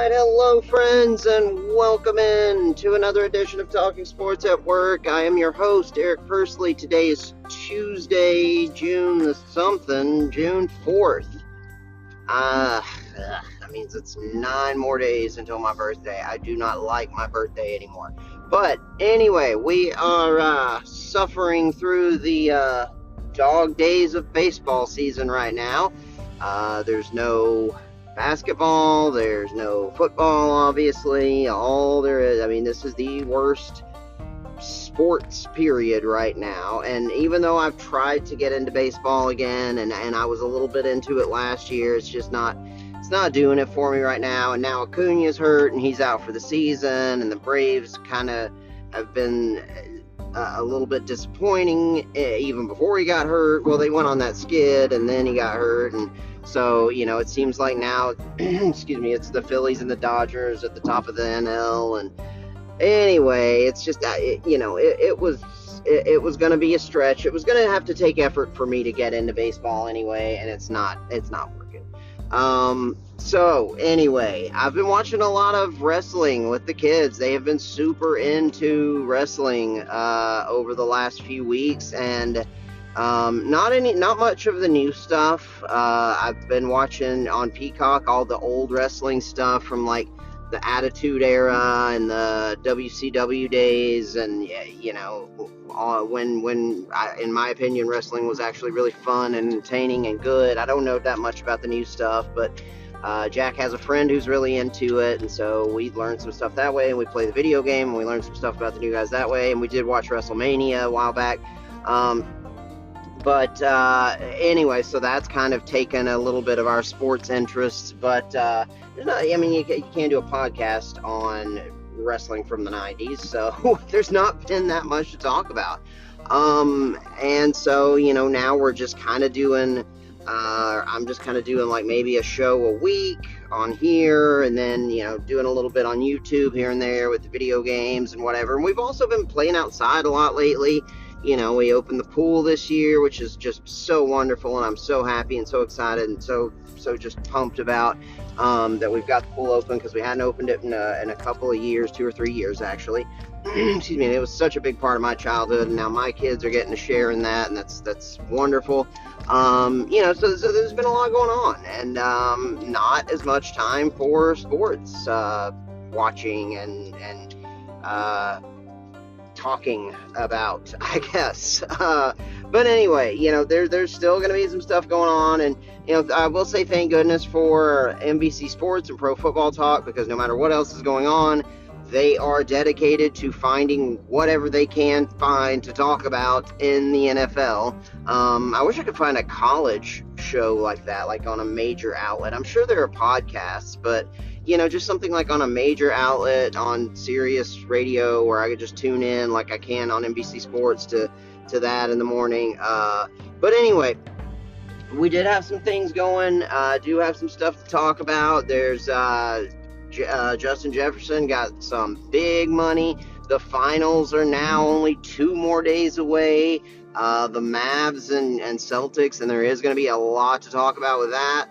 Alright, hello friends, and welcome in to another edition of Talking Sports at Work. I am your host, Eric Pursley. Today is Tuesday, June 4th. That means it's 9 more days until my birthday. I do not like my birthday anymore. But anyway, we are suffering through the dog days of baseball season right now. There's no basketball, there's no football, obviously. All there is, this is the worst sports period right now. And even though I've tried to get into baseball again, and I was a little bit into it last year, it's not doing it for me right now. And now Acuna's hurt and he's out for the season, and the Braves kind of have been a little bit disappointing even before he got hurt. Well, they went on that skid and then he got hurt, and so, it seems like now, it's the Phillies and the Dodgers at the top of the NL. And anyway, it's just, it was going to be a stretch. It was going to have to take effort for me to get into baseball anyway, and it's not working. So anyway, I've been watching a lot of wrestling with the kids. They have been super into wrestling over the last few weeks, and not much of the new stuff. I've been watching on Peacock all the old wrestling stuff from like the Attitude Era and the WCW days, and when in my opinion, wrestling was actually really fun and entertaining and good. I don't know that much about the new stuff, but Jack has a friend who's really into it, and so we learned some stuff that way, and we play the video game, and we learned some stuff about the new guys that way, and we did watch WrestleMania a while back. But anyway, so that's kind of taken a little bit of our sports interests, but you can't do a podcast on wrestling from the 90s, so there's not been that much to talk about. And so, now we're just kind of doing, I'm just kind of doing like maybe a show a week on here, and then, doing a little bit on YouTube here and there with the video games and whatever. And we've also been playing outside a lot lately. We opened the pool this year, which is just so wonderful, and I'm so happy and so excited and so just pumped about that we've got the pool open, because we hadn't opened it in a couple of years, 2 or 3 years actually. Excuse me. It was such a big part of my childhood, and now my kids are getting to share in that, and that's wonderful. So there's been a lot going on, and not as much time for sports watching and talking about, I guess. But anyway, there's still going to be some stuff going on, and I will say thank goodness for NBC Sports and Pro Football Talk, because no matter what else is going on, they are dedicated to finding whatever they can find to talk about in the NFL. I wish I could find a college show like that, like on a major outlet. I'm sure there are podcasts, but just something like on a major outlet on Sirius Radio, where I could just tune in like I can on NBC Sports to that in the morning. But anyway, we did have some things going. Do have some stuff to talk about. There's Justin Jefferson got some big money. The finals are now only 2 more days away. The Mavs and Celtics, and there is going to be a lot to talk about with that.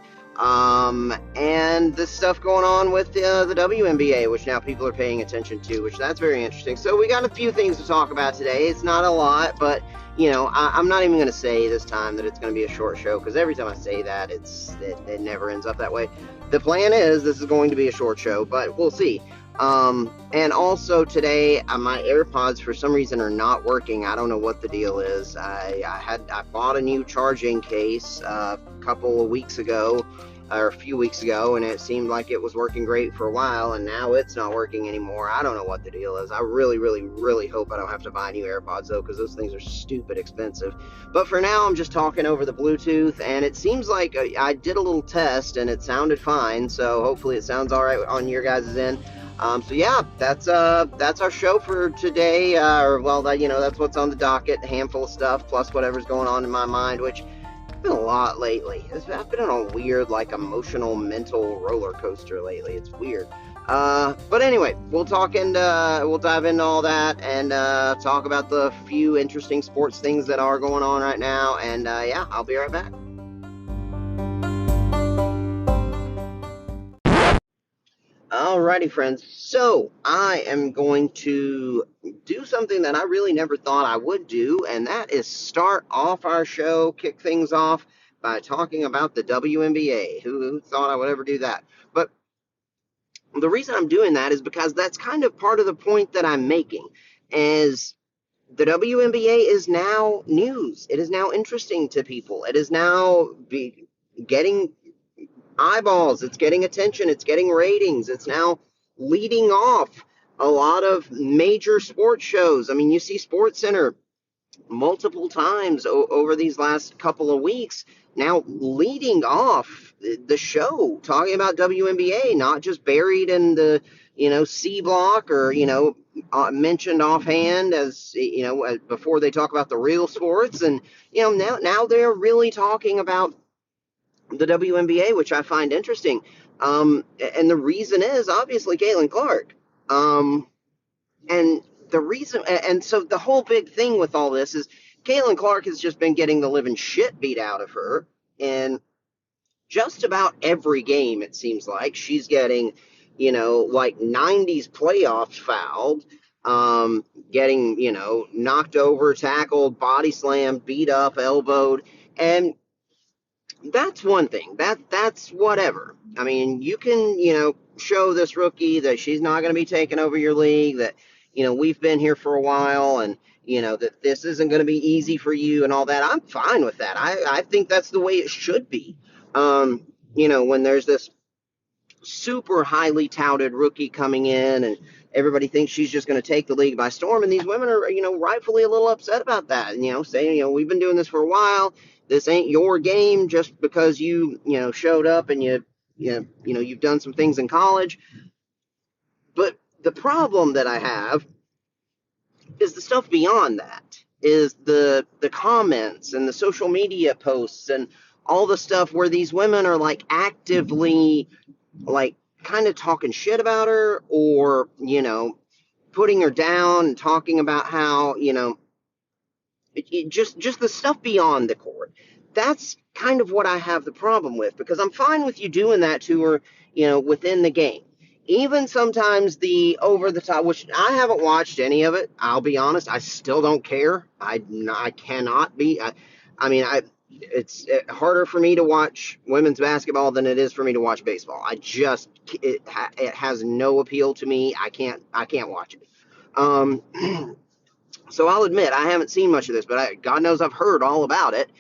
And the stuff going on with the WNBA, which now people are paying attention to, which that's very interesting. So we got a few things to talk about today. It's not a lot, but I'm not even going to say this time that it's going to be a short show, because every time I say that, it never ends up that way. The plan is this is going to be a short show, but we'll see. And also today, my AirPods for some reason are not working. I don't know what the deal is. I bought a new charging case a couple of weeks ago, or a few weeks ago, and it seemed like it was working great for a while, and now it's not working anymore. I don't know what the deal is. I really, really, really hope I don't have to buy new AirPods, though, because those things are stupid expensive. But for now, I'm just talking over the Bluetooth, and it seems like I did a little test, and it sounded fine, so hopefully it sounds all right on your guys' end. So yeah, that's our show for today. That's what's on the docket. A handful of stuff, plus whatever's going on in my mind, which been a lot lately. I've been on a weird, like, emotional, mental roller coaster lately. It's weird. But anyway, we'll talk and we'll dive into all that and talk about the few interesting sports things that are going on right now. And yeah, I'll be right back. Alrighty, friends. So I am going to do something that I really never thought I would do, and that is start off our show, kick things off by talking about the WNBA. Who thought I would ever do that? But the reason I'm doing that is because that's kind of part of the point that I'm making. Is the WNBA is now news. It is now interesting to people. It is now getting eyeballs, it's getting attention, it's getting ratings, it's now leading off a lot of major sports shows. I mean, you see Sports Center multiple times over these last couple of weeks now leading off the show talking about WNBA, not just buried in the C block or mentioned offhand as before they talk about the real sports. And now they're really talking about the WNBA, which I find interesting. And the reason is obviously Caitlin Clark. And the reason, and so the whole big thing with all this is Caitlin Clark has just been getting the living shit beat out of her in just about every game. It seems like she's getting, like 90s playoffs fouled, getting, knocked over, tackled, body slammed, beat up, elbowed. And that's one thing. That's whatever. I mean, you can, show this rookie that she's not going to be taking over your league, that, we've been here for a while, and, that this isn't going to be easy for you and all that. I'm fine with that. I think that's the way it should be. When there's this super highly touted rookie coming in and everybody thinks she's just going to take the league by storm, and these women are rightfully a little upset about that, and saying we've been doing this for a while, this ain't your game just because you showed up and you've done some things in college. But the problem that I have is the stuff beyond that, is the comments and the social media posts and all the stuff where these women are like actively like kind of talking shit about her, or putting her down and talking about how just the stuff beyond the court. That's kind of what I have the problem with, because I'm fine with you doing that to her within the game. Even sometimes the over the top, which I haven't watched any of it, I'll be honest, I still don't care. I cannot be. It's harder for me to watch women's basketball than it is for me to watch baseball. It has no appeal to me. I can't watch it. So I'll admit I haven't seen much of this, but God knows I've heard all about it.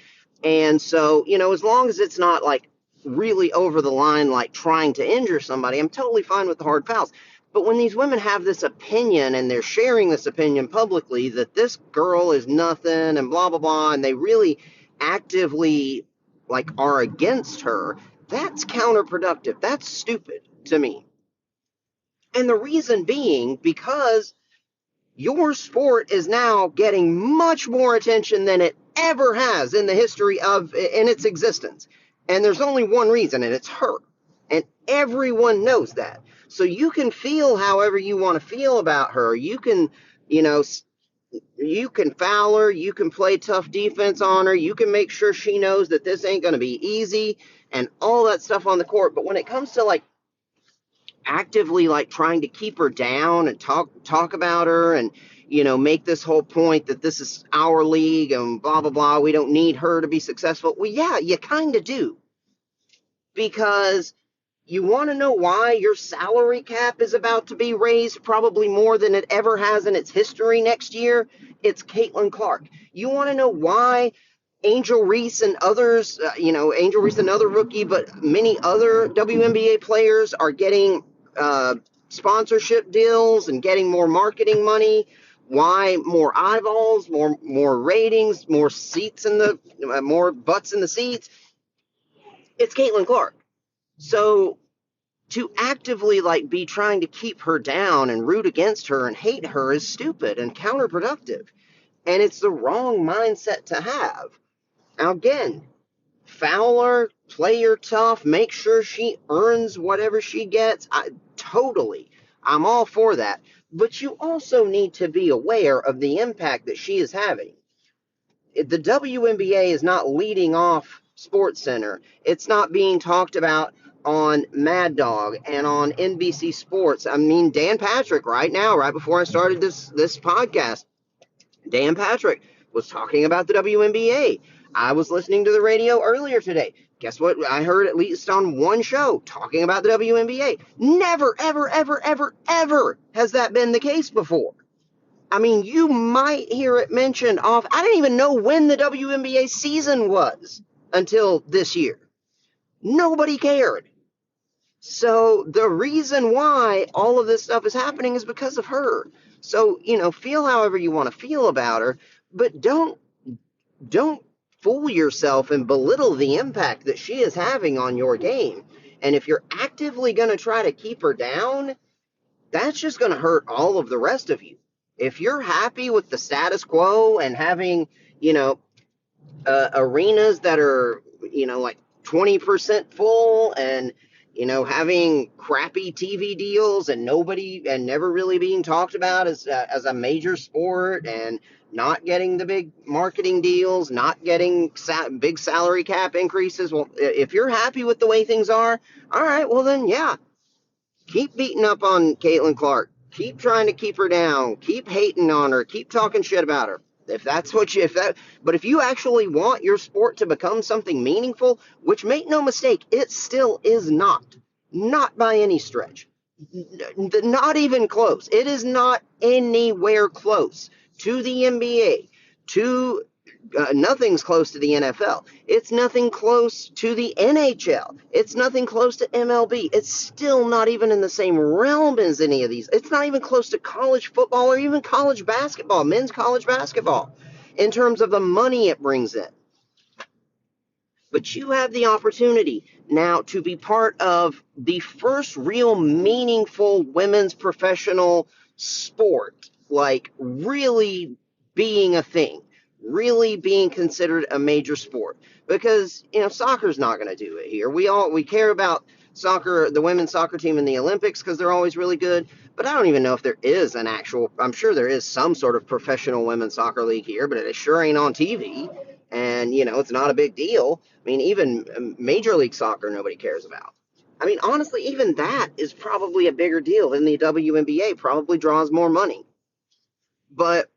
And so, as long as it's not like really over the line, like trying to injure somebody, I'm totally fine with the hard fouls. But when these women have this opinion and they're sharing this opinion publicly that this girl is nothing and blah, blah, blah, and they really actively like are against her, that's counterproductive. That's stupid to me. And the reason being because your sport is now getting much more attention than it ever has in the history in its existence. And there's only one reason, and it's her. And everyone knows that. So you can feel however you want to feel about her. You can, you can foul her. You can play tough defense on her. You can make sure she knows that this ain't going to be easy and all that stuff on the court. But when it comes to like actively like trying to keep her down and talk about her and make this whole point that this is our league and blah blah blah, we don't need her to be successful. Well, yeah, you kind of do, because you want to know why your salary cap is about to be raised probably more than it ever has in its history next year. It's Caitlin Clark. You want to know why Angel Reese and others, Angel Reese, another rookie, but many other WNBA players are getting sponsorship deals and getting more marketing money. Why more eyeballs, more ratings, more seats in the more butts in the seats? It's Caitlin Clark. So to actively like be trying to keep her down and root against her and hate her is stupid and counterproductive, and it's the wrong mindset to have. Now again, foul her, play her tough, make sure she earns whatever she gets. I'm all for that. But you also need to be aware of the impact that she is having. The WNBA is not leading off Sports Center. It's not being talked about on Mad Dog and on NBC Sports. I mean, Dan Patrick right now, right before I started this podcast, Dan Patrick was talking about the WNBA. I was listening to the radio earlier today. Guess what? I heard at least on one show talking about the WNBA. Never, ever, ever, ever, ever has that been the case before. I mean, you might hear it mentioned off. I didn't even know when the WNBA season was until this year. Nobody cared. So the reason why all of this stuff is happening is because of her. So, feel however you want to feel about her, but don't fool yourself and belittle the impact that she is having on your game. And if you're actively going to try to keep her down, that's just going to hurt all of the rest of you. If you're happy with the status quo and having, arenas that are, like 20% full and, having crappy TV deals and never really being talked about as a major sport and not getting the big marketing deals, not getting big salary cap increases. Well, if you're happy with the way things are, all right, well then, yeah, keep beating up on Caitlin Clark. Keep trying to keep her down. Keep hating on her. Keep talking shit about her. But if you actually want your sport to become something meaningful, which make no mistake, it still is not by any stretch, not even close. It is not anywhere close to the NBA, to nothing's close to the NFL. It's nothing close to the NHL. It's nothing close to MLB. It's still not even in the same realm as any of these. It's not even close to college football or even college basketball, men's college basketball, in terms of the money it brings in. But you have the opportunity now to be part of the first real meaningful women's professional sport, like really being a thing, really being considered a major sport. Because, soccer's not going to do it here. We care about soccer, the women's soccer team in the Olympics, because they're always really good. But I don't even know if there is I'm sure there is some sort of professional women's soccer league here, but it sure ain't on TV. And, it's not a big deal. I mean, even Major League Soccer, nobody cares about. I mean, honestly, even that is probably a bigger deal than the WNBA, probably draws more money. But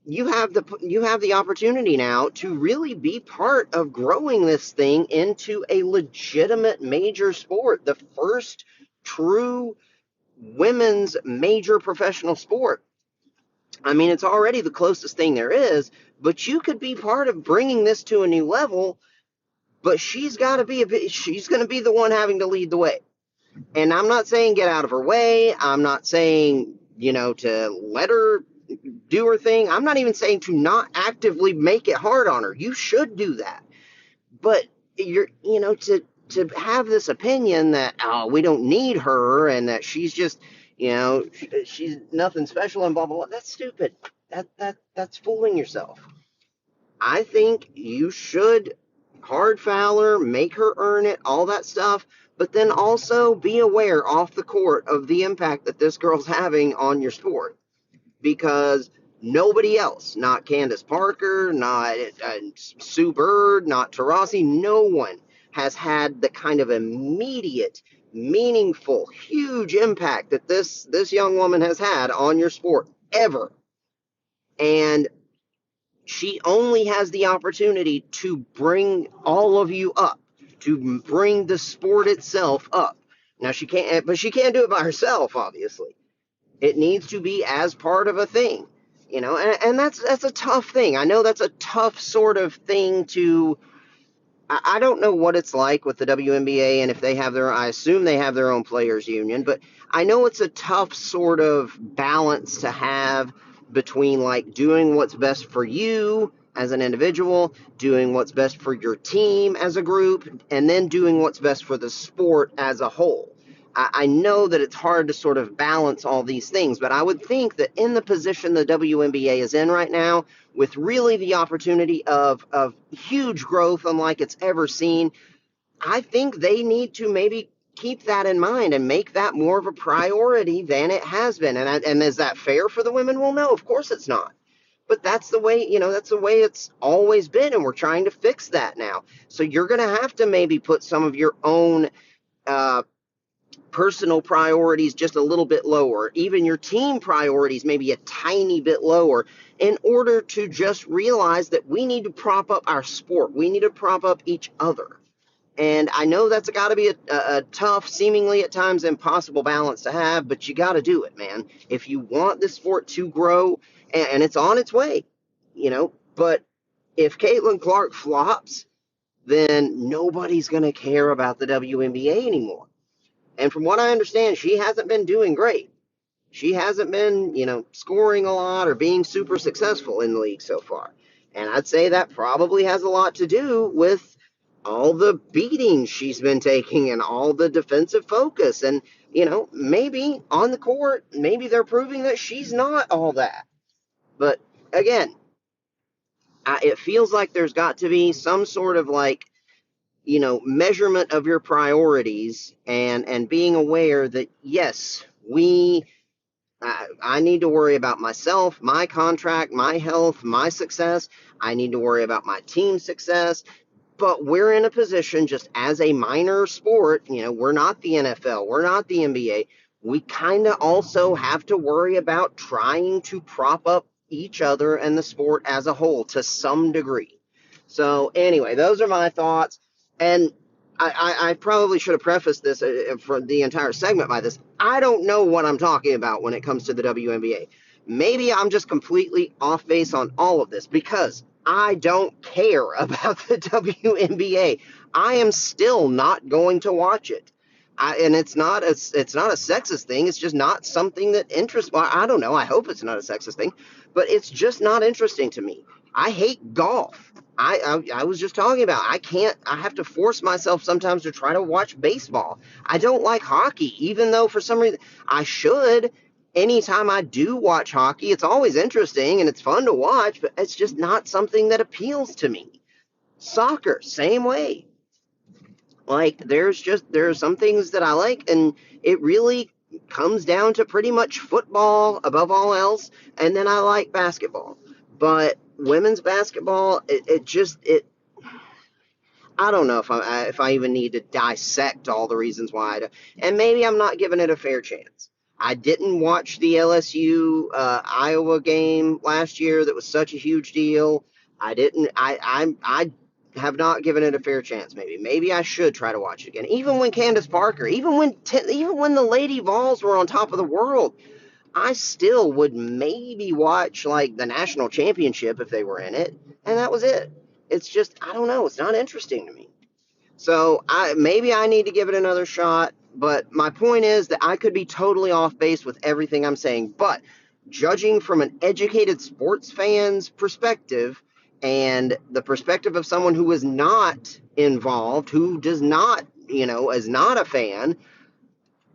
you have the opportunity now to really be part of growing this thing into a legitimate major sport, the first true women's major professional sport. I mean, it's already the closest thing there is, but you could be part of bringing this to a new level. But she's going to be the one having to lead the way. And I'm not saying get out of her way. I'm not saying, to let her do her thing. I'm not even saying to not actively make it hard on her. You should do that. But to have this opinion that, we don't need her and that she's just, she's nothing special and blah, blah, blah. That's stupid. That's fooling yourself. I think you should hard foul her, make her earn it, all that stuff, but then also be aware off the court of the impact that this girl's having on your sport. Because nobody else, not Candace Parker, not Sue Bird, not Taurasi, no one has had the kind of immediate, meaningful, huge impact that this young woman has had on your sport ever. And she only has the opportunity to bring all of you up, to bring the sport itself up. Now she can't do it by herself, obviously. It needs to be as part of a thing, and that's a tough thing. I know that's a tough sort of thing to. I don't know what it's like with the WNBA and if they have I assume they have their own players union, but I know it's a tough sort of balance to have between like doing what's best for you as an individual, doing what's best for your team as a group, and then doing what's best for the sport as a whole. I know that it's hard to sort of balance all these things, but I would think that in the position the WNBA is in right now, with really the opportunity of huge growth unlike it's ever seen, I think they need to maybe keep that in mind and make that more of a priority than it has been. And is that fair for the women? Well, no, of course it's not. But that's the way, it's always been, and we're trying to fix that now. So you're going to have to maybe put some of your own uh, personal priorities just a little bit lower, even your team priorities maybe a tiny bit lower, in order to just realize that we need to prop up our sport. We need to prop up each other. And I know that's got to be a tough, seemingly at times impossible balance to have, but you got to do it, man. If you want the sport to grow, and it's on its way, but if Caitlin Clark flops, then nobody's going to care about the WNBA anymore. And from what I understand, she hasn't been doing great. She hasn't been, scoring a lot or being super successful in the league so far. And I'd say that probably has a lot to do with all the beatings she's been taking and all the defensive focus. And, maybe on the court, maybe they're proving that she's not all that. But again, it feels like there's got to be some sort of measurement of your priorities, and being aware that, yes, I need to worry about myself, my contract, my health, my success. I need to worry about my team's success. But we're in a position, just as a minor sport, we're not the NFL, we're not the NBA. We kind of also have to worry about trying to prop up each other and the sport as a whole to some degree. So, anyway, those are my thoughts. And I probably should have prefaced this for the entire segment by this. I don't know what I'm talking about when it comes to the WNBA. Maybe I'm just completely off base on all of this because I don't care about the WNBA. I am still not going to watch it. And it's not a sexist thing. It's just not something that interests me. I don't know. I hope it's not a sexist thing, but it's just not interesting to me. I hate golf. I was just talking about, I have to force myself sometimes to try to watch baseball. I don't like hockey, even though for some reason I should. Anytime I do watch hockey, it's always interesting and it's fun to watch, but it's just not something that appeals to me. Soccer, same way. Like, there are some things that I like, and it really comes down to pretty much football above all else, and then I like basketball. But women's basketball, I don't know if I even need to dissect all the reasons why. And maybe I'm not giving it a fair chance. I didn't watch the LSU Iowa game last year. That was such a huge deal. I didn't. I have not given it a fair chance. Maybe I should try to watch it again. Even when Candace Parker, even when the Lady Vols were on top of the world, I still would maybe watch like the national championship if they were in it, and that was it. It's just, I don't know. It's not interesting to me. So maybe I need to give it another shot. But my point is that I could be totally off base with everything I'm saying. But judging from an educated sports fan's perspective and the perspective of someone who is not involved, who does not, is not a fan,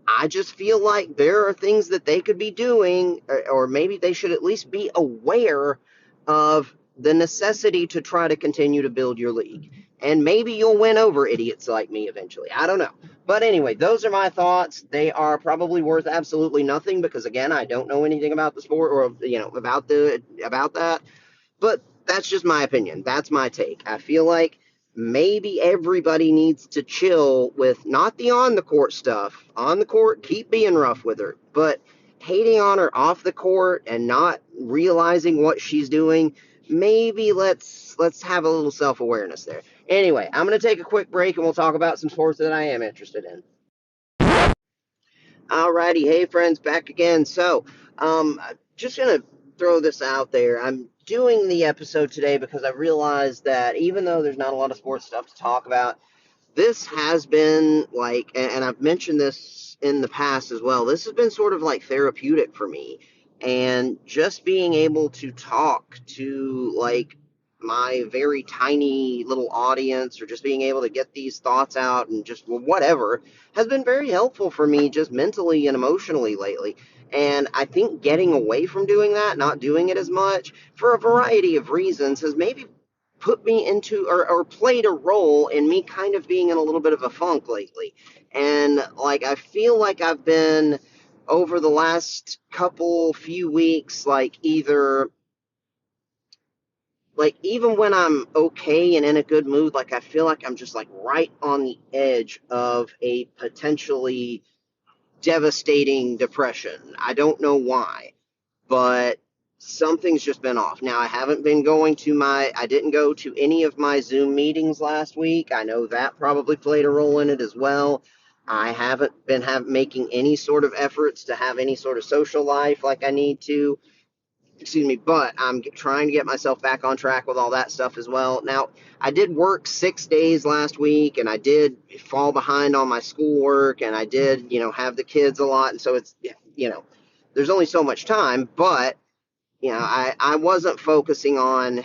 I just feel like there are things that they could be doing, or maybe they should at least be aware of the necessity to try to continue to build your league. And maybe you'll win over idiots like me eventually. I don't know. But anyway, those are my thoughts. They are probably worth absolutely nothing because, again, I don't know anything about the sport or, about that. But that's just my opinion. That's my take. I feel like maybe everybody needs to chill with not the on the court stuff. On the court, keep being rough with her, but hating on her off the court and not realizing what she's doing, maybe let's have a little self-awareness there. Anyway, I'm going to take a quick break and we'll talk about some sports that I am interested in. Alrighty, hey friends, back again. So, just gonna throw this out there. I'm doing the episode today because I realized that even though there's not a lot of sports stuff to talk about, this has been like, and I've mentioned this in the past as well, this has been sort of like therapeutic for me. And just being able to talk to like my very tiny little audience, or just being able to get these thoughts out and just whatever, has been very helpful for me just mentally and emotionally lately. And I think getting away from doing that, not doing it as much for a variety of reasons, has maybe put me into, or played a role in me kind of being in a little bit of a funk lately. And like, I feel like I've been over the last few weeks, like either like even when I'm okay and in a good mood, like I feel like I'm just like right on the edge of a potentially devastating depression. I don't know why, but something's just been off. Now, I didn't go to any of my Zoom meetings last week. I know that probably played a role in it as well. I haven't been making any sort of efforts to have any sort of social life like I need to. Excuse me, but I'm trying to get myself back on track with all that stuff as well. Now, I did work 6 days last week, and I did fall behind on my schoolwork, and I did, have the kids a lot, and so it's, there's only so much time, but I wasn't focusing on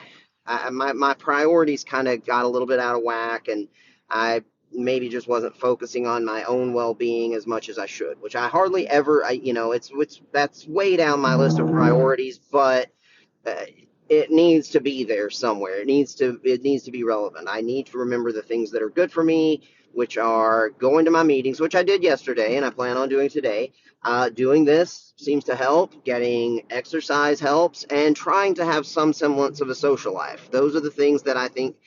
my priorities kind of got a little bit out of whack, and I maybe just wasn't focusing on my own well-being as much as I should, which I hardly ever, it's that's way down my list of priorities, but uh, it needs to be there somewhere. It needs to be relevant. I need to remember the things that are good for me, which are going to my meetings, which I did yesterday and I plan on doing today. Doing this seems to help. Getting exercise helps, and trying to have some semblance of a social life. Those are the things that I think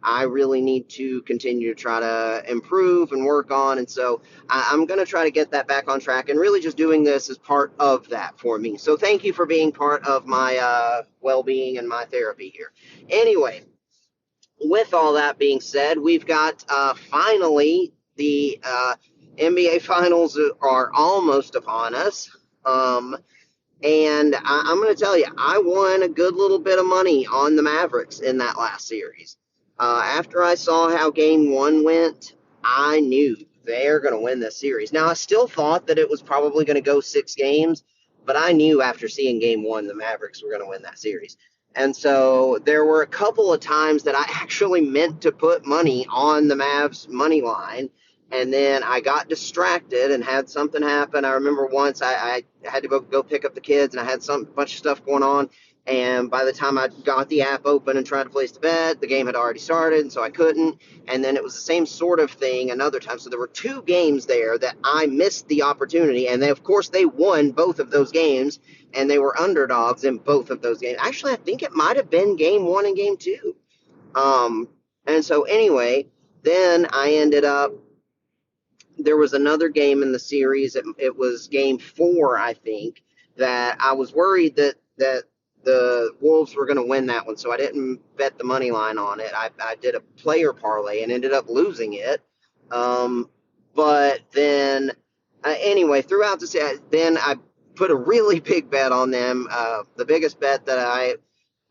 I really need to continue to try to improve and work on. And so I'm going to try to get that back on track, and really just doing this as part of that for me. So thank you for being part of my well-being and my therapy here. Anyway, with all that being said, we've got finally the NBA Finals are almost upon us. Um, and I'm going to tell you, I won a good little bit of money on the Mavericks in that last series. After I saw how game one went, I knew they're going to win this series. Now, I still thought that it was probably going to go 6 games, but I knew after seeing game one, the Mavericks were going to win that series. And so there were a couple of times that I actually meant to put money on the Mavs money line, and then I got distracted and had something happen. I remember once I had to go pick up the kids, and I had some bunch of stuff going on. And by the time I got the app open and tried to place the bet, the game had already started, and so I couldn't. And then it was the same sort of thing another time. So there were 2 games there that I missed the opportunity, and of course they won both of those games, and they were underdogs in both of those games. Actually, I think it might have been game one and game two. Um, and so anyway, then I ended up there was another game in the series. It was game four, I think, that I was worried that the Wolves were going to win that one, so I didn't bet the money line on it. I did a player parlay and ended up losing it. But then, anyway, throughout the then I put a really big bet on them. The biggest bet that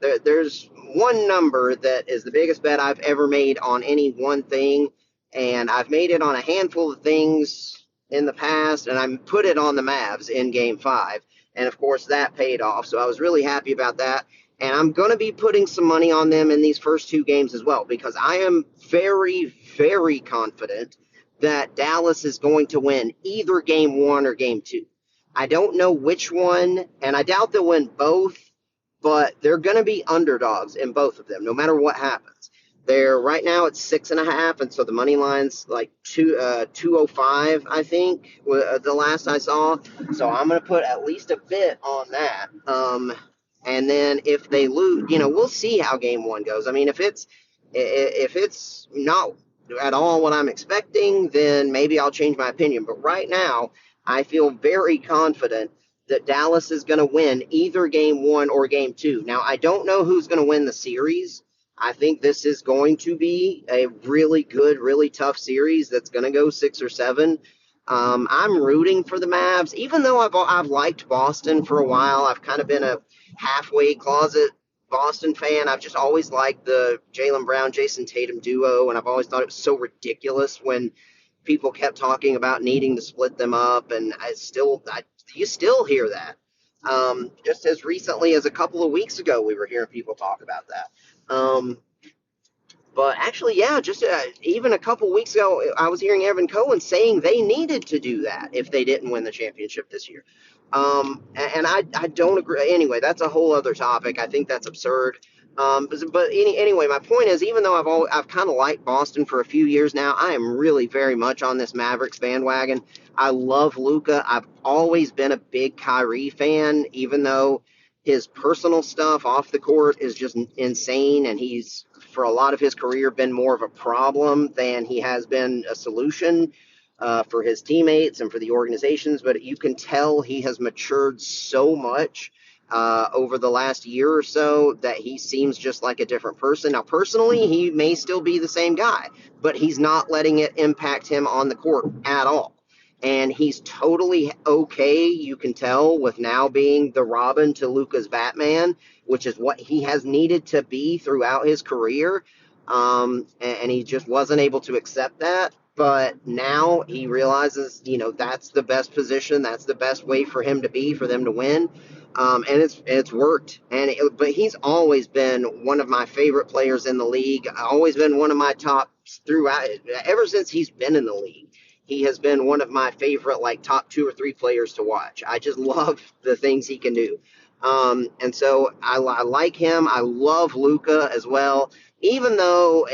there's one number that is the biggest bet I've ever made on any one thing, and I've made it on a handful of things in the past, and I put it on the Mavs in Game 5, and of course that paid off, so I was really happy about that, and I'm going to be putting some money on them in these first 2 games as well, because I am very, very confident that Dallas is going to win either Game 1 or Game 2. I don't know which one, and I doubt they'll win both, but they're going to be underdogs in both of them, no matter what happens. They're right now it's 6.5, and so the money line's like 205, I think, the last I saw. So I'm going to put at least a bit on that. And then if they lose, we'll see how game one goes. I mean, if it's not at all what I'm expecting, then maybe I'll change my opinion. But right now, I feel very confident that Dallas is going to win either game one or game two. Now, I don't know who's going to win the series. I think this is going to be a really good, really tough series that's going to go 6 or 7. I'm rooting for the Mavs, even though I've liked Boston for a while. I've kind of been a halfway closet Boston fan. I've just always liked the Jaylen Brown, Jason Tatum duo, and I've always thought it was so ridiculous when people kept talking about needing to split them up, and you still hear that. Just as recently as a couple of weeks ago, we were hearing people talk about that. But actually, yeah, just even a couple weeks ago, I was hearing Evan Cohen saying they needed to do that if they didn't win the championship this year. And I don't agree. Anyway, that's a whole other topic. I think that's absurd. But anyway, my point is, even though I've kind of liked Boston for a few years now, I am really very much on this Mavericks bandwagon. I love Luka. I've always been a big Kyrie fan, even though His personal stuff off the court is just insane, and he's, for a lot of his career, been more of a problem than he has been a solution for his teammates and for the organizations. But you can tell he has matured so much over the last year or so that he seems just like a different person. Now, personally, he may still be the same guy, but he's not letting it impact him on the court at all. And he's totally okay, you can tell, with now being the Robin to Luka's Batman, which is what he has needed to be throughout his career. And he just wasn't able to accept that. But now he realizes, that's the best position. That's the best way for him to be, for them to win. And it's worked. But he's always been one of my favorite players in the league. Always been one of my tops throughout, ever since he's been in the league. He has been one of my favorite, like, top 2 or 3 players to watch. I just love the things he can do. And so I like him. I love Luka as well, even though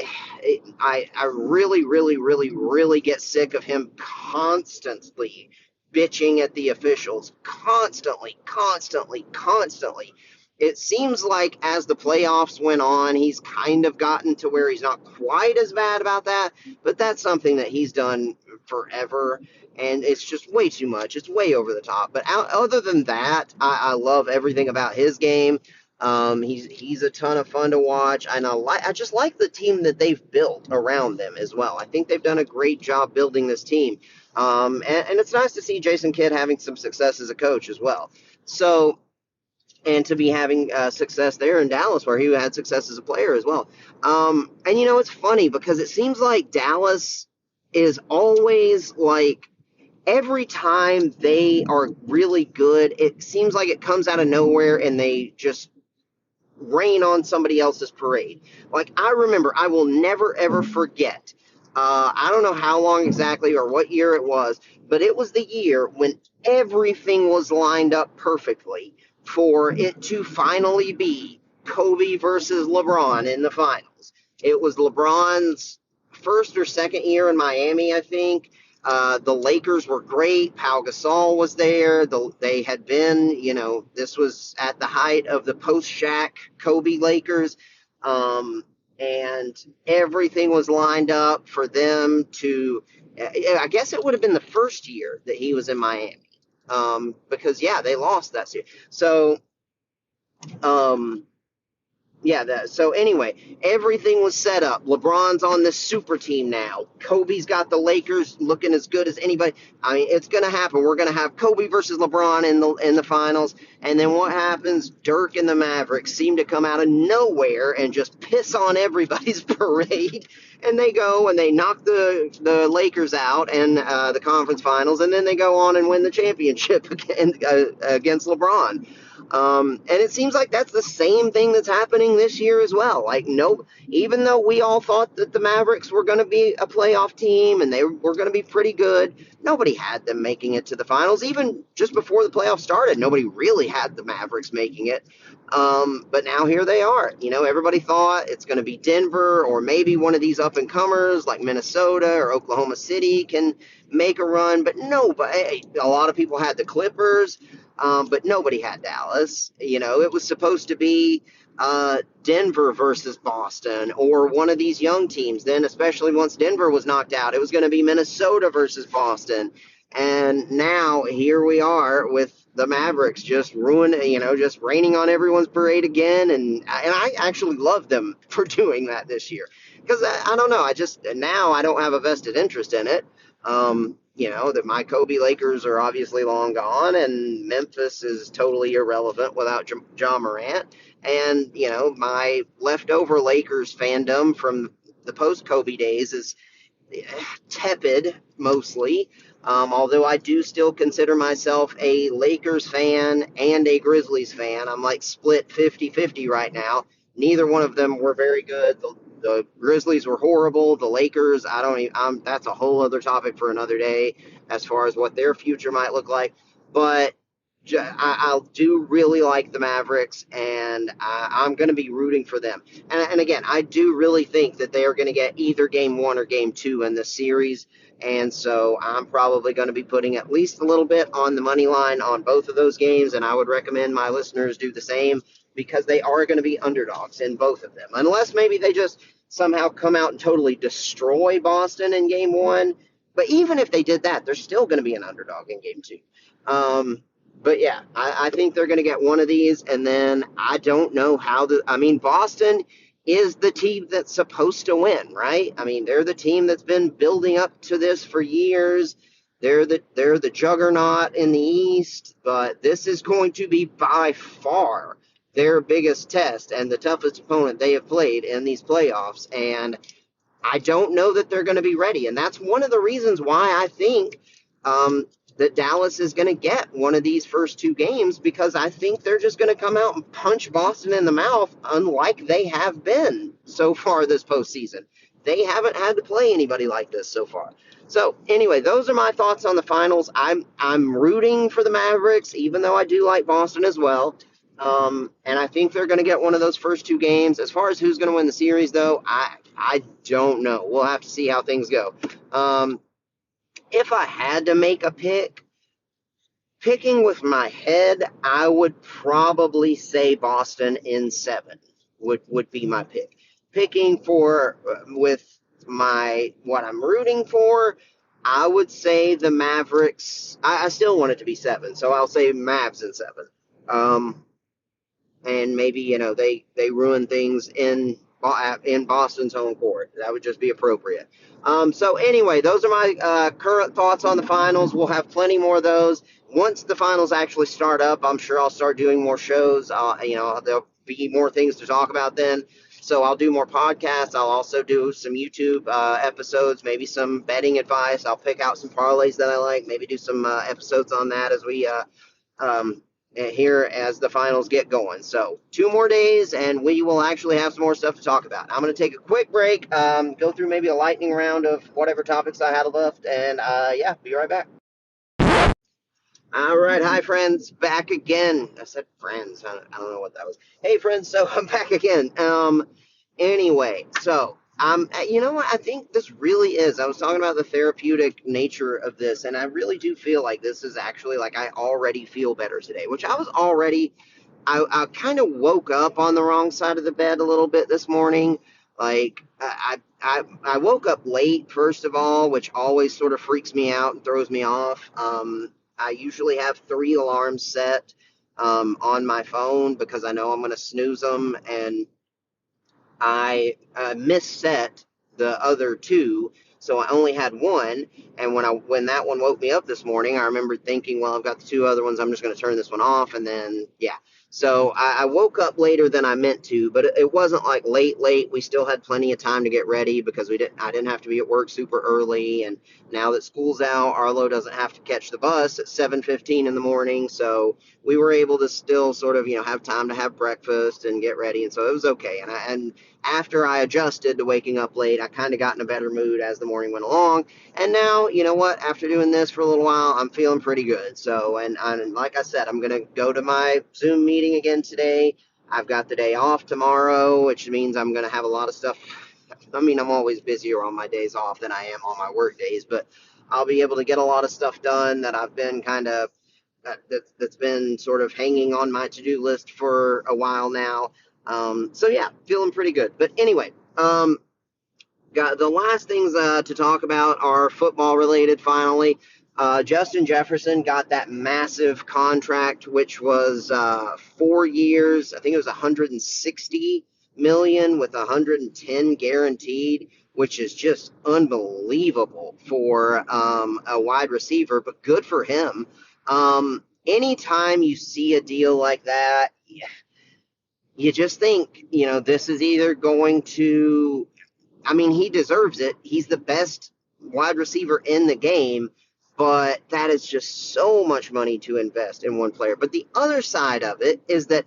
I really, really, really, really get sick of him constantly bitching at the officials. Constantly, constantly, constantly. It seems like as the playoffs went on, he's kind of gotten to where he's not quite as bad about that, but that's something that he's done forever, and it's just way too much. It's way over the top. But other than that, I love everything about his game. He's a ton of fun to watch, and I just like the team that they've built around them as well. I think they've done a great job building this team, and it's nice to see Jason Kidd having some success as a coach as well. So, and to be having success there in Dallas, where he had success as a player as well. And it's funny because it seems like Dallas is always like, every time they are really good, it seems like it comes out of nowhere and they just rain on somebody else's parade. Like, I remember, I will never ever forget. I don't know how long exactly or what year it was, but it was the year when everything was lined up perfectly for it to finally be Kobe versus LeBron in the finals. It was LeBron's first or second year in Miami, I think. The Lakers were great. Pau Gasol was there. They had been, this was at the height of the post-Shaq Kobe Lakers. And everything was lined up for them to, I guess it would have been the first year that he was in Miami. Because, yeah, they lost that series. So, so anyway, everything was set up. LeBron's on this super team now. Kobe's got the Lakers looking as good as anybody. I mean, it's going to happen. We're going to have Kobe versus LeBron in the finals. And then what happens? Dirk and the Mavericks seem to come out of nowhere and just piss on everybody's parade. And they go and they knock the Lakers out in the conference finals. And then they go on and win the championship against LeBron. And it seems like that's the same thing that's happening this year as well. Like, no, even though we all thought that the Mavericks were going to be a playoff team and they were going to be pretty good, nobody had them making it to the finals. Even just before the playoffs started, nobody really had the Mavericks making it. But now here they are. Everybody thought it's going to be Denver or maybe one of these up-and-comers like Minnesota or Oklahoma City can make a run. But nobody, a lot of people had the Clippers. But nobody had Dallas. It was supposed to be Denver versus Boston or one of these young teams. Then, especially once Denver was knocked out, it was going to be Minnesota versus Boston. And now here we are with the Mavericks just just raining on everyone's parade again. And I actually love them for doing that this year because I don't know. Now I don't have a vested interest in it. That my Kobe Lakers are obviously long gone, and Memphis is totally irrelevant without Ja Morant. And, my leftover Lakers fandom from the post-Kobe days is tepid, mostly. Although I do still consider myself a Lakers fan and a Grizzlies fan. I'm like split 50-50 right now. Neither one of them were very good. The Grizzlies were horrible. The Lakers, that's a whole other topic for another day as far as what their future might look like. But I do really like the Mavericks, and I'm going to be rooting for them. And again, I do really think that they are going to get either game one or game two in this series. And so I'm probably going to be putting at least a little bit on the money line on both of those games. And I would recommend my listeners do the same because they are going to be underdogs in both of them. Unless maybe they just somehow come out and totally destroy Boston in game one. But even if they did that, they're still going to be an underdog in game two. But yeah, I think they're going to get one of these, and then I don't know how I mean, Boston is the team that's supposed to win, right? I mean, they're the team that's been building up to this for years. They're the juggernaut in the East, but this is going to be by far their biggest test and the toughest opponent they have played in these playoffs, and I don't know that they're going to be ready. And that's one of the reasons why I think that Dallas is going to get one of these first two games, because I think they're just going to come out and punch Boston in the mouth, unlike they have been so far this postseason. They haven't had to play anybody like this so far. So anyway, those are my thoughts on the finals. I'm rooting for the Mavericks, even though I do like Boston as well. And I think they're going to get one of those first two games. As far as who's going to win the series, though, I don't know. We'll have to see how things go. If I had to make a picking with my head, I would probably say Boston in 7 would be my pick. Picking for with my what I'm rooting for, I would say the Mavericks. I still want it to be 7, so I'll say Mavs in 7. And maybe they ruin things in Boston's home court. That would just be appropriate. So anyway, those are my current thoughts on the finals. We'll have plenty more of those once the finals actually start up. I'm sure I'll start doing more shows. There'll be more things to talk about then. So I'll do more podcasts. I'll also do some YouTube episodes, maybe some betting advice. I'll pick out some parlays that I like, maybe do some episodes on that as we here as the finals get going. So 2 more days, and we will actually have some more stuff to talk about. I'm going to take a quick break, go through maybe a lightning round of whatever topics I had left, and yeah, be right back. All right, hi friends, back again. I said friends, I don't know what that was. Hey friends, so I'm back again. Anyway, so you know what? I think this really is. I was talking about the therapeutic nature of this, and I really do feel like this is actually like I already feel better today, which I was already. I kind of woke up on the wrong side of the bed a little bit this morning. Like I woke up late, first of all, which always sort of freaks me out and throws me off. I usually have 3 alarms set on my phone because I know I'm going to snooze them, and I misset the other 2, so I only had 1. And when that one woke me up this morning, I remembered thinking, well, I've got the 2 other ones. I'm just going to turn this one off, and then yeah. So I woke up later than I meant to, but it wasn't like late. We still had plenty of time to get ready because I didn't have to be at work super early. And now that school's out, Arlo doesn't have to catch the bus at 7:15 in the morning, so we were able to still sort of have time to have breakfast and get ready, and so it was okay. And after I adjusted to waking up late, I kind of got in a better mood as the morning went along. And now, you know what? After doing this for a little while, I'm feeling pretty good. So, and like I said, I'm going to go to my Zoom meeting again today. I've got the day off tomorrow, which means I'm going to have a lot of stuff. I mean, I'm always busier on my days off than I am on my work days, but I'll be able to get a lot of stuff done that I've been kind of that's been sort of hanging on my to-do list for a while now. So yeah, feeling pretty good. But anyway, got the last things to talk about are football related. Finally, Justin Jefferson got that massive contract, which was 4 years. I think it was 160 million with 110 guaranteed, which is just unbelievable for a wide receiver. But good for him. Anytime you see a deal like that, you just think, this is either going to, I mean, he deserves it. He's the best wide receiver in the game, but that is just so much money to invest in one player. But the other side of it is that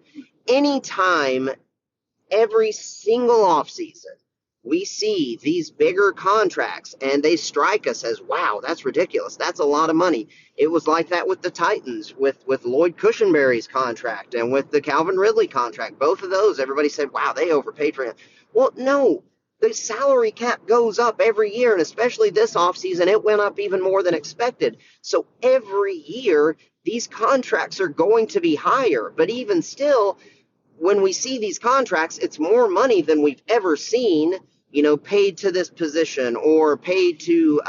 anytime, every single offseason, we see these bigger contracts and they strike us as, wow, that's ridiculous. That's a lot of money. It was like that with the Titans, with Lloyd Cushenberry's contract and with the Calvin Ridley contract. Both of those, everybody said, wow, they overpaid for him. Well, no, the salary cap goes up every year, and especially this offseason, it went up even more than expected. So every year, these contracts are going to be higher. But even still, when we see these contracts, it's more money than we've ever seen, paid to this position or paid to,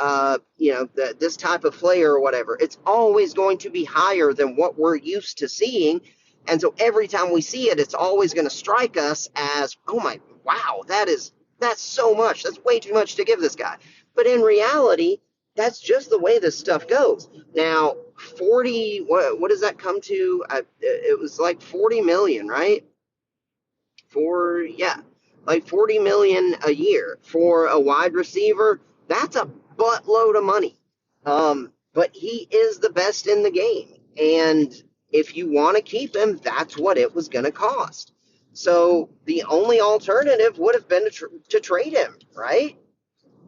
this type of player or whatever. It's always going to be higher than what we're used to seeing. And so every time we see it, it's always going to strike us as, oh my, wow, that's so much. That's way too much to give this guy. But in reality, that's just the way this stuff goes. Now, 40, what does that come to? It was like 40 million, right? Like 40 million a year for a wide receiver. That's a buttload of money. But he is the best in the game. And if you want to keep him, that's what it was going to cost. So the only alternative would have been to trade him, right?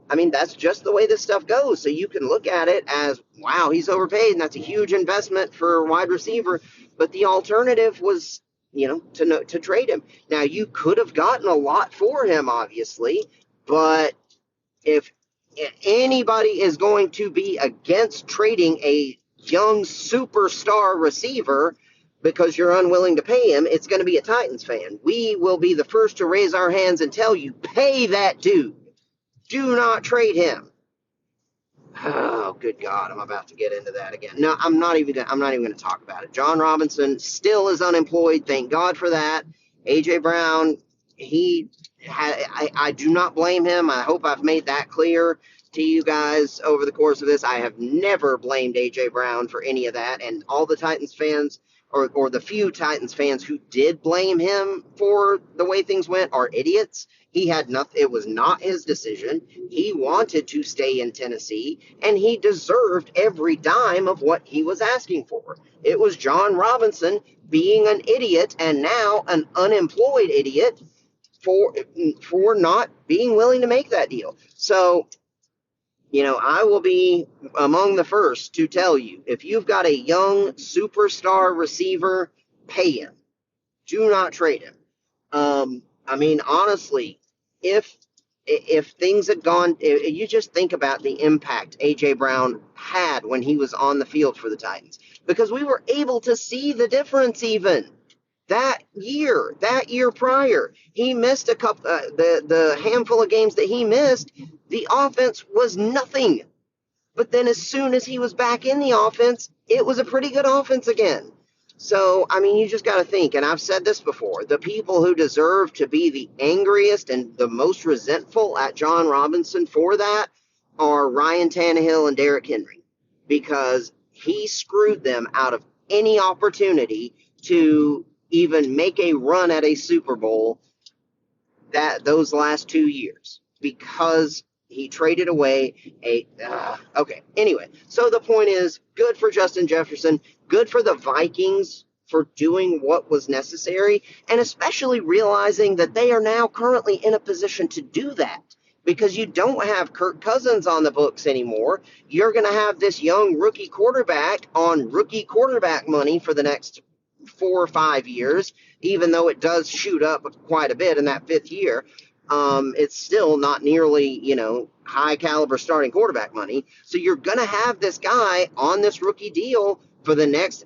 I mean, that's just the way this stuff goes. So you can look at it as, wow, he's overpaid, and that's a huge investment for a wide receiver. But the alternative was, to trade him. Now, you could have gotten a lot for him, obviously, but if anybody is going to be against trading a young superstar receiver because you're unwilling to pay him, it's going to be a Titans fan. We will be the first to raise our hands and tell you, pay that dude. Do not trade him. Oh, good God, I'm about to get into that again. No, I'm not even going to talk about it. John Robinson still is unemployed. Thank God for that. A.J. Brown, I do not blame him. I hope I've made that clear to you guys over the course of this. I have never blamed A.J. Brown for any of that. And all the Titans fans, or the few Titans fans who did blame him for the way things went, are idiots. He had nothing. It was not his decision. He wanted to stay in Tennessee, and he deserved every dime of what he was asking for. It was John Robinson being an idiot and now an unemployed idiot for not being willing to make that deal. So, I will be among the first to tell you, if you've got a young superstar receiver, pay him. Do not trade him. Honestly, if things had gone, if you just think about the impact A.J. Brown had when he was on the field for the Titans, because we were able to see the difference even that year prior. He missed a couple, the handful of games that he missed, the offense was nothing. But then as soon as he was back in the offense, it was a pretty good offense again. So, you just got to think, and I've said this before, the people who deserve to be the angriest and the most resentful at John Robinson for that are Ryan Tannehill and Derrick Henry, because he screwed them out of any opportunity to even make a run at a Super Bowl those last 2 years, because he traded away okay. Anyway, so the point is, good for Justin Jefferson, good for the Vikings for doing what was necessary, and especially realizing that they are now currently in a position to do that, because you don't have Kirk Cousins on the books anymore. You're going to have this young rookie quarterback on rookie quarterback money for the next 4 or 5 years, even though it does shoot up quite a bit in that fifth year. It's still not nearly, high caliber starting quarterback money. So you're going to have this guy on this rookie deal for the next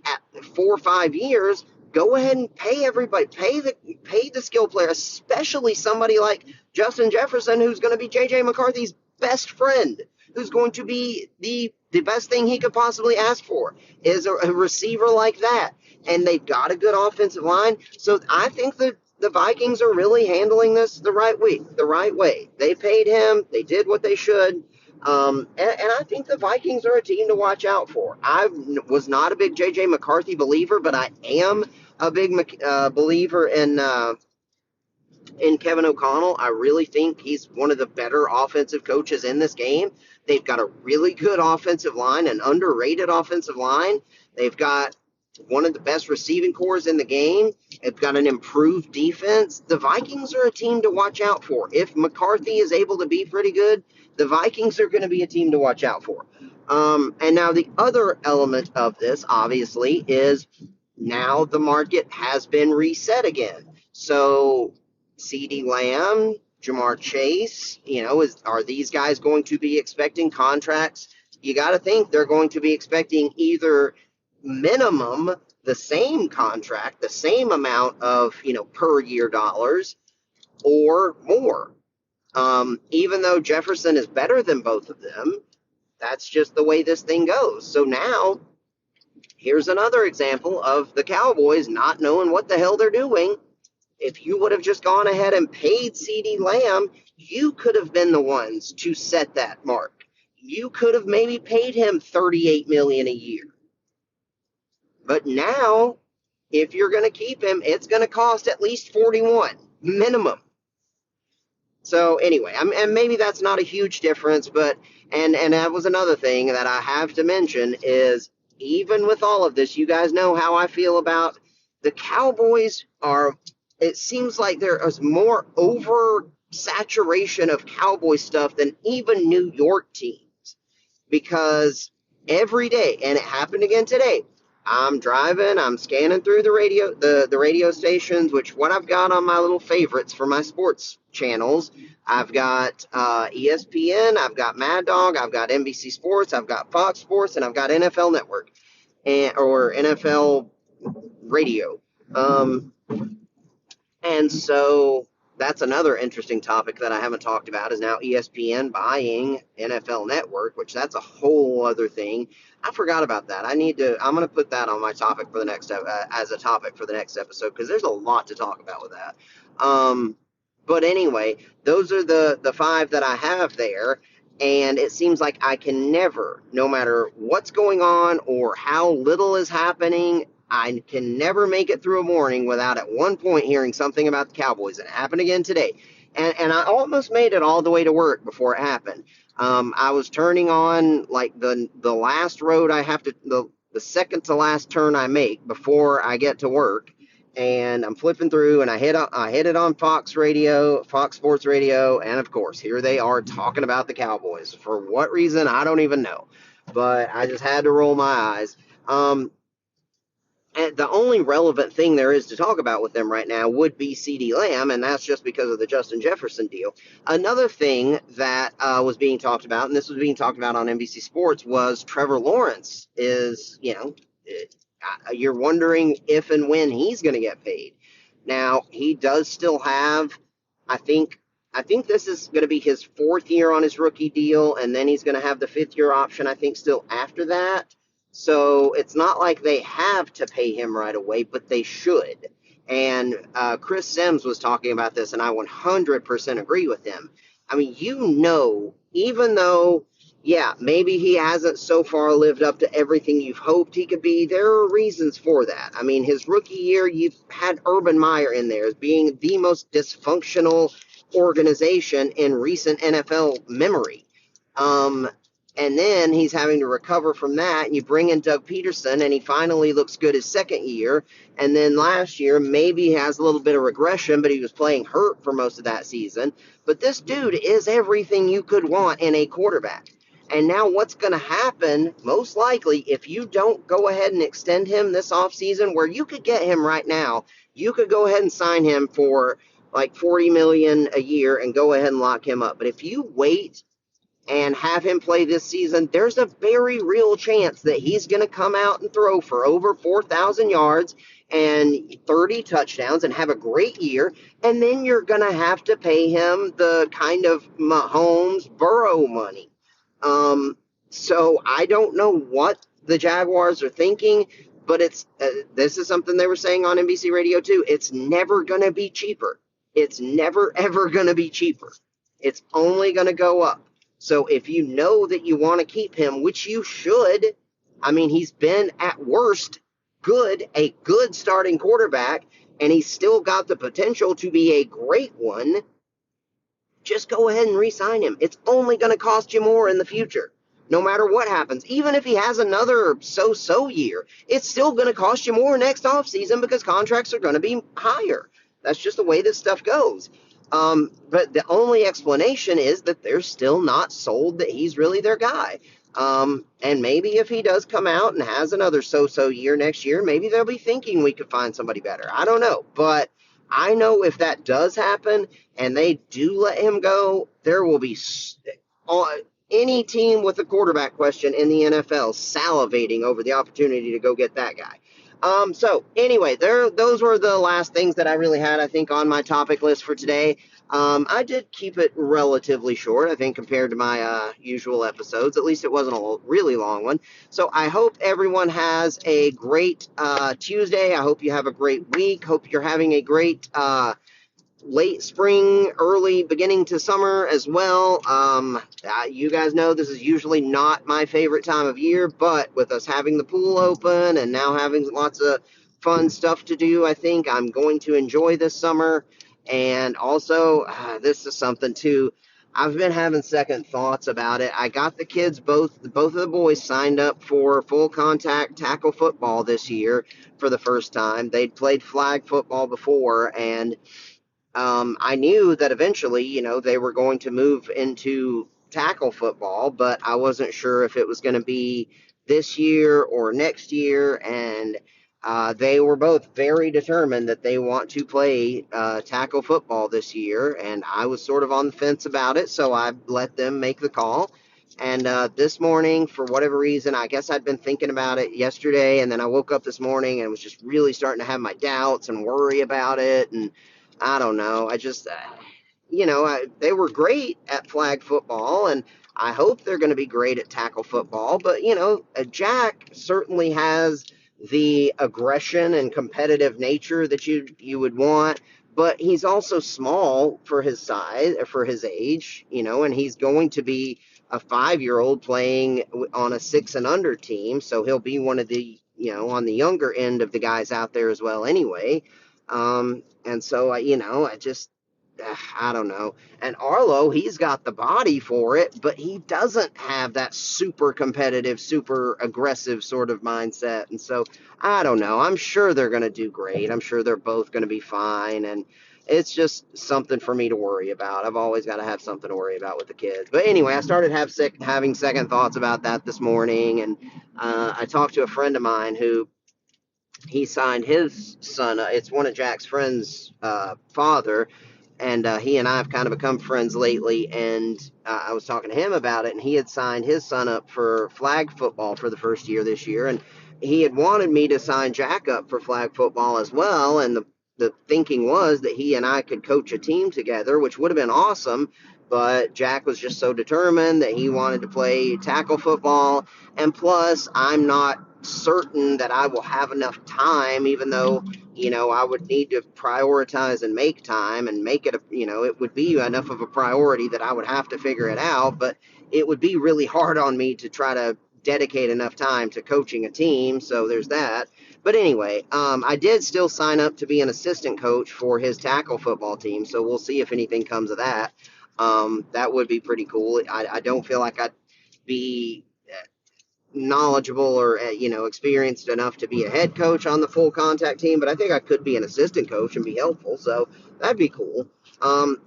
4 or 5 years. Go ahead and pay everybody, pay the skill player, especially somebody like Justin Jefferson, who's going to be J.J. McCarthy's best friend, who's going to be the best thing he could possibly ask for, is a receiver like that. And they've got a good offensive line. So I think that the Vikings are really handling this the right way. They paid him. They did what they should. And I think the Vikings are a team to watch out for. I was not a big J.J. McCarthy believer, but I am a big believer in Kevin O'Connell. I really think he's one of the better offensive coaches in this game. They've got a really good offensive line, an underrated offensive line. They've got one of the best receiving cores in the game. They've got an improved defense. The Vikings are a team to watch out for. If McCarthy is able to be pretty good, the Vikings are going to be a team to watch out for. And now the other element of this, obviously, is now the market has been reset again. So CeeDee Lamb, Jamar Chase, are these guys going to be expecting contracts? You got to think they're going to be expecting either minimum the same contract, the same amount of, per year dollars or more. Even though Jefferson is better than both of them, that's just the way this thing goes. So now, here's another example of the Cowboys not knowing what the hell they're doing. If you would have just gone ahead and paid CeeDee Lamb, you could have been the ones to set that mark. You could have maybe paid him $38 million a year. But now, if you're going to keep him, it's going to cost at least 41 minimum. So anyway, and maybe that's not a huge difference, but and that was another thing that I have to mention is even with all of this, you guys know how I feel about the Cowboys. It seems like there is more oversaturation of Cowboy stuff than even New York teams, because every day, and it happened again today, I'm driving, I'm scanning through the radio stations, which what I've got on my little favorites for my sports channels. I've got ESPN, I've got Mad Dog, I've got NBC Sports, I've got Fox Sports, and I've got NFL Network or NFL Radio. And so that's another interesting topic that I haven't talked about is now ESPN buying NFL Network, which that's a whole other thing. I forgot about that. I'm going to put that on my topic for the next, as a topic for the next episode, because there's a lot to talk about with that. But anyway, those are the five that I have there. And it seems like I can never, no matter what's going on or how little is happening, I can never make it through a morning without at one point hearing something about the Cowboys. It happened again today. And I almost made it all the way to work before it happened. I was turning on like the last road I have to, the second to last turn I make before I get to work. And I'm flipping through and I hit it on Fox Sports Radio. And of course, here they are talking about the Cowboys. For what reason, I don't even know. But I just had to roll my eyes. And the only relevant thing there is to talk about with them right now would be CeeDee Lamb, and that's just because of the Justin Jefferson deal. Another thing that was being talked about, and this was being talked about on NBC Sports, was Trevor Lawrence is, you're wondering if and when he's going to get paid. Now, he does still have, I think this is going to be his fourth year on his rookie deal, and then he's going to have the fifth year option, I think, still after that. So it's not like they have to pay him right away, but they should. And Chris Sims was talking about this, and I 100% agree with him. I mean, even though, yeah, maybe he hasn't so far lived up to everything you've hoped he could be, there are reasons for that. I mean, his rookie year, you've had Urban Meyer in there as being the most dysfunctional organization in recent NFL memory. And then he's having to recover from that. And you bring in Doug Peterson, and he finally looks good his second year. And then last year, maybe he has a little bit of regression, but he was playing hurt for most of that season. But this dude is everything you could want in a quarterback. And now what's going to happen, most likely, if you don't go ahead and extend him this offseason, where you could get him right now, you could go ahead and sign him for like $40 million a year and go ahead and lock him up. But if you wait and have him play this season, there's a very real chance that he's going to come out and throw for over 4,000 yards and 30 touchdowns and have a great year. And then you're going to have to pay him the kind of Mahomes Burrow money. So I don't know what the Jaguars are thinking, but this is something they were saying on NBC Radio too. It's never going to be cheaper. It's never, ever going to be cheaper. It's only going to go up. So if you know that you want to keep him, which you should, I mean, he's been at worst a good starting quarterback, and he's still got the potential to be a great one, just go ahead and re-sign him. It's only going to cost you more in the future. no matter what happens. Even if he has another so-so year, it's still going to cost you more next offseason because contracts are going to be higher. That's just the way this stuff goes. But the only explanation is that they're still not sold that he's really their guy. And maybe if he does come out and has another so-so year next year, maybe they'll be thinking we could find somebody better. I don't know. But I know if that does happen and they do let him go, there will be any team with a quarterback question in the NFL salivating over the opportunity to go get that guy. So anyway, those were the last things that I really had, I think, on my topic list for today. I did keep it relatively short, I think, compared to my usual episodes. At least it wasn't a really long one. So I hope everyone has a great Tuesday. I hope you have a great week. Hope you're having a great late spring, early beginning to summer as well. You guys know this is usually not my favorite time of year, but with us having the pool open and now having lots of fun stuff to do, I think I'm going to enjoy this summer. And also, this is something too. I've been having second thoughts about it. I got the kids, both of the boys, signed up for full contact tackle football this year for the first time. They'd played flag football before, and I knew that eventually, they were going to move into tackle football, but I wasn't sure if it was going to be this year or next year. And they were both very determined that they want to play tackle football this year. And I was sort of on the fence about it, so I let them make the call. And this morning, for whatever reason, I guess I'd been thinking about it yesterday, and then I woke up this morning and was just really starting to have my doubts and worry about it. And I don't know. I just, they were great at flag football, and I hope they're going to be great at tackle football. But, Jack certainly has the aggression and competitive nature that you would want. But he's also small for his size, for his age, and he's going to be a 5-year-old playing on a 6 and under team. So he'll be one of the, on the younger end of the guys out there as well anyway. And so, I just, I don't know. And Arlo, he's got the body for it, but he doesn't have that super competitive, super aggressive sort of mindset. And so, I don't know. I'm sure they're going to do great. I'm sure they're both going to be fine. And it's just something for me to worry about. I've always got to have something to worry about with the kids. But anyway, I started having second thoughts about that this morning. And I talked to a friend of mine who he signed his son. It's one of Jack's friends' father, and he and I have kind of become friends lately. And I was talking to him about it, and he had signed his son up for flag football for the first year this year, and he had wanted me to sign Jack up for flag football as well. And the thinking was that he and I could coach a team together, which would have been awesome. But Jack was just so determined that he wanted to play tackle football. And plus, I'm not certain that I will have enough time, even though, I would need to prioritize and make time and make it, it would be enough of a priority that I would have to figure it out. But it would be really hard on me to try to dedicate enough time to coaching a team. So there's that. But anyway, I did still sign up to be an assistant coach for his tackle football team. So we'll see if anything comes of that. That would be pretty cool. I don't feel like I'd be knowledgeable or experienced enough to be a head coach on the full contact team, but I think I could be an assistant coach and be helpful, so that'd be cool.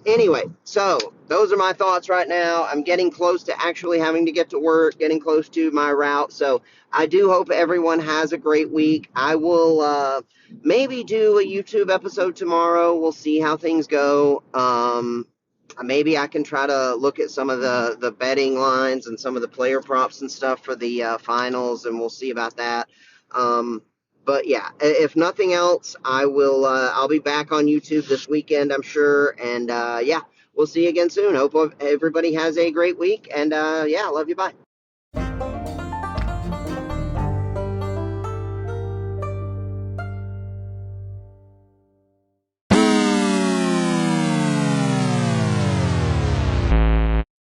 Anyway, so those are my thoughts right now. I'm getting close to actually having to get to work, getting close to my route, so I do hope everyone has a great week. I will maybe do a YouTube episode tomorrow. We'll see how things go. Maybe I can try to look at some of the betting lines and some of the player props and stuff for the finals, and we'll see about that. But yeah, if nothing else, I'll be back on YouTube this weekend, I'm sure. And yeah, we'll see you again soon. Hope everybody has a great week. And yeah, love you. Bye.